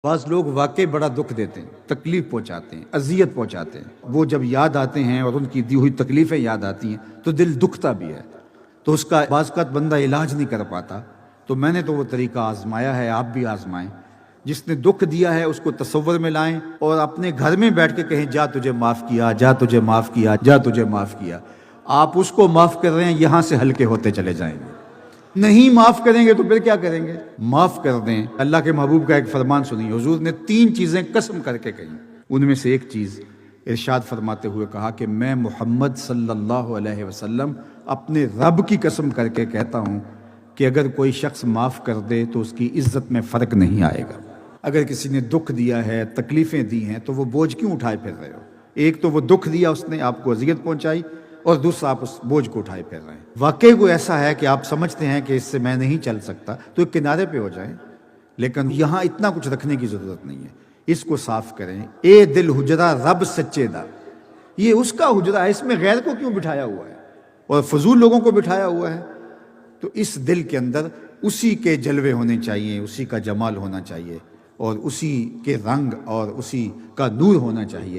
بعض لوگ واقعی بڑا دکھ دیتے ہیں، تکلیف پہنچاتے ہیں، اذیت پہنچاتے ہیں، وہ جب یاد آتے ہیں اور ان کی دی ہوئی تکلیفیں یاد آتی ہیں تو دل دکھتا بھی ہے، تو اس کا بعض اوقات بندہ علاج نہیں کر پاتا۔ تو میں نے تو وہ طریقہ آزمایا ہے، آپ بھی آزمائیں۔ جس نے دکھ دیا ہے اس کو تصور میں لائیں اور اپنے گھر میں بیٹھ کے کہیں جا تجھے معاف کیا، جا تجھے معاف کیا، جا تجھے معاف کیا۔ آپ اس کو معاف کر رہے ہیں، یہاں سے ہلکے ہوتے چلے جائیں گے۔ نہیں معاف کریں گے تو پھر کیا کریں گے؟ معاف کر دیں۔ اللہ کے محبوب کا ایک فرمان سنیے، حضور نے 3 چیزیں قسم کر کے کہیں، ان میں سے ایک چیز ارشاد فرماتے ہوئے کہا کہ میں محمد صلی اللہ علیہ وسلم اپنے رب کی قسم کر کے کہتا ہوں کہ اگر کوئی شخص معاف کر دے تو اس کی عزت میں فرق نہیں آئے گا۔ اگر کسی نے دکھ دیا ہے، تکلیفیں دی ہیں، تو وہ بوجھ کیوں اٹھائے پھر رہے ہو؟ ایک تو وہ دکھ دیا، اس نے آپ کو اذیت پہنچائی، اور دوسرا آپ اس بوجھ کو اٹھائے پھر رہے ہیں۔ واقعی کوئی ایسا ہے کہ آپ سمجھتے ہیں کہ اس سے میں نہیں چل سکتا تو ایک کنارے پہ ہو جائیں، لیکن یہاں اتنا کچھ رکھنے کی ضرورت نہیں ہے۔ اس کو صاف کریں۔ اے دل حجرہ رب سچے دا، یہ اس کا حجرہ ہے، اس میں غیر کو کیوں بٹھایا ہوا ہے اور فضول لوگوں کو بٹھایا ہوا ہے؟ تو اس دل کے اندر اسی کے جلوے ہونے چاہیے، اسی کا جمال ہونا چاہیے، اور اسی کے رنگ اور اسی کا نور ہونا چاہیے۔